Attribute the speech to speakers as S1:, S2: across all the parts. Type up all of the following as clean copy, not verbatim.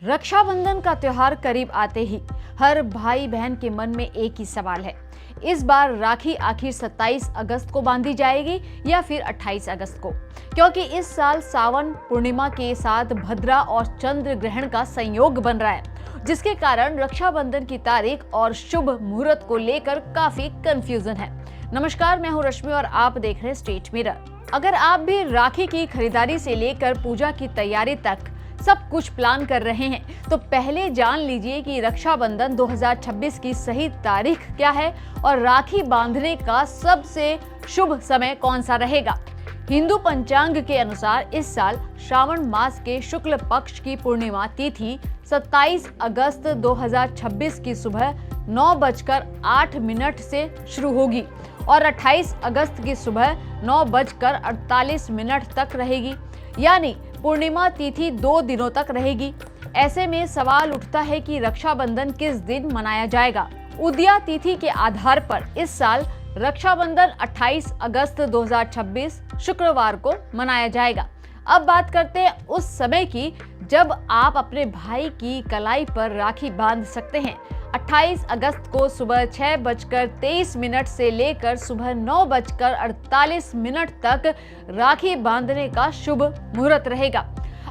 S1: रक्षाबंधन का त्योहार करीब आते ही हर भाई बहन के मन में एक ही सवाल है। इस बार राखी आखिर 27 अगस्त को बांधी जाएगी या फिर 28 अगस्त को, क्योंकि इस साल सावन पूर्णिमा के साथ भद्रा और चंद्र ग्रहण का संयोग बन रहा है, जिसके कारण रक्षाबंधन की तारीख और शुभ मुहूर्त को लेकर काफी कंफ्यूजन है। नमस्कार, मैं हूं रश्मि और आप देख रहे हैं स्टेट मिरर। अगर आप भी राखी की खरीदारी से लेकर पूजा की तैयारी तक सब कुछ प्लान कर रहे हैं, तो पहले जान लीजिए कि रक्षाबंधन 2026 की सही तारीख क्या है और राखी बांधने का सबसे शुभ समय कौन सा रहेगा। हिंदू पंचांग के अनुसार इस साल श्रावण मास के शुक्ल पक्ष की पूर्णिमा तिथि 27 अगस्त 2026 की सुबह 9:08 से शुरू होगी और 28 अगस्त की सुबह 9:48 तक रहेगी, यानी पूर्णिमा तिथि 2 दिनों तक रहेगी। ऐसे में सवाल उठता है कि रक्षाबंधन किस दिन मनाया जाएगा। उदया तिथि के आधार पर इस साल रक्षाबंधन 28 अगस्त 2026 शुक्रवार को मनाया जाएगा। अब बात करते हैं उस समय की जब आप अपने भाई की कलाई पर राखी बांध सकते हैं। 28 अगस्त को सुबह 6:23 से लेकर सुबह 9:48 तक राखी बांधने का शुभ मुहूर्त रहेगा।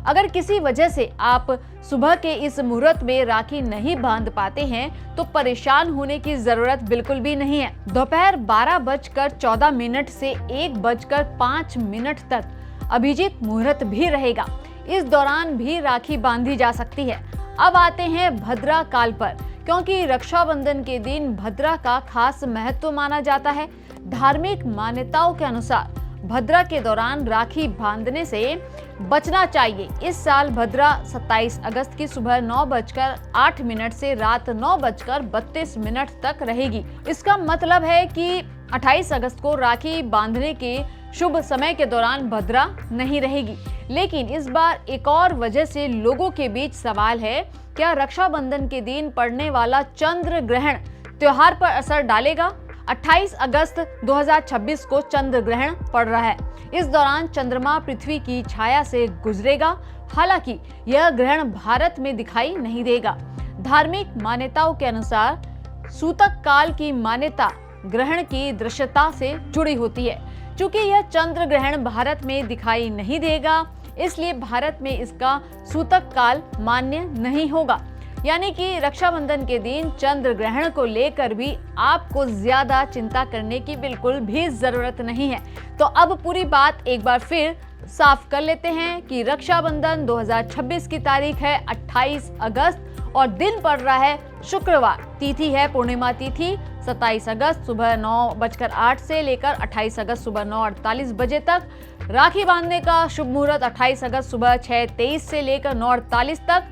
S1: अगर किसी वजह से आप सुबह के इस मुहूर्त में राखी नहीं बांध पाते हैं, तो परेशान होने की जरूरत बिल्कुल भी नहीं है। दोपहर 12:14 से 1:05 तक अभिजीत मुहूर्त भी रहेगा। इस दौरान भी राखी बांधी जा सकती है। अब आते हैं भद्रा काल पर, क्योंकि रक्षाबंधन के दिन भद्रा का खास महत्व माना जाता है। धार्मिक मान्यताओं के अनुसार भद्रा के दौरान राखी बांधने से बचना चाहिए। इस साल भद्रा 27 अगस्त की सुबह 9:08 से रात 9:32 तक रहेगी। इसका मतलब है कि 28 अगस्त को राखी बांधने के शुभ समय के दौरान भद्रा नहीं रहेगी। लेकिन इस बार एक और वजह से लोगों के बीच सवाल है, क्या रक्षाबंधन के दिन पड़ने वाला चंद्र ग्रहण त्योहार पर असर डालेगा। 28 अगस्त 2026 को चंद्र ग्रहण पड़ रहा है। इस दौरान चंद्रमा पृथ्वी की छाया से गुजरेगा। हालांकि यह ग्रहण भारत में दिखाई नहीं देगा। धार्मिक मान्यताओं के अनुसार सूतक काल की मान्यता ग्रहण की दृश्यता से जुड़ी होती है। चूंकि यह चंद्र ग्रहण भारत में दिखाई नहीं देगा, इसलिए भारत में इसका सूतक काल मान्य नहीं होगा। यानी कि रक्षाबंधन के दिन चंद्र ग्रहण को लेकर भी आपको ज्यादा चिंता करने की बिल्कुल भी जरूरत नहीं है। तो अब पूरी बात एक बार फिर साफ कर लेते हैं कि रक्षाबंधन 2026 की तारीख है 28 अगस्त और दिन पड़ रहा है शुक्रवार। तिथि है पूर्णिमा तिथि 27 अगस्त सुबह 9:08 से लेकर 28 अगस्त सुबह 9:48 बजे तक। राखी बांधने का शुभ मुहूर्त 28 अगस्त सुबह 6:23 से लेकर 9:48 तक।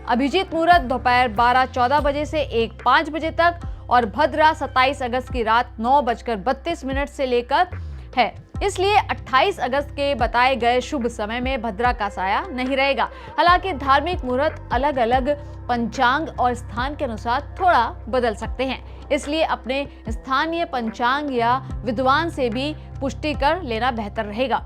S1: अभिजीत मुहूर्त दोपहर 12:14 बजे से 1:05 बजे तक और भद्रा 27 अगस्त की रात 9:32 से लेकर है। इसलिए 28 अगस्त के बताए गए शुभ समय में भद्रा का साया नहीं रहेगा। हालांकि धार्मिक मुहूर्त अलग अलग पंचांग और स्थान के अनुसार थोड़ा बदल सकते हैं, इसलिए अपने स्थानीय पंचांग या विद्वान से भी पुष्टि कर लेना बेहतर रहेगा।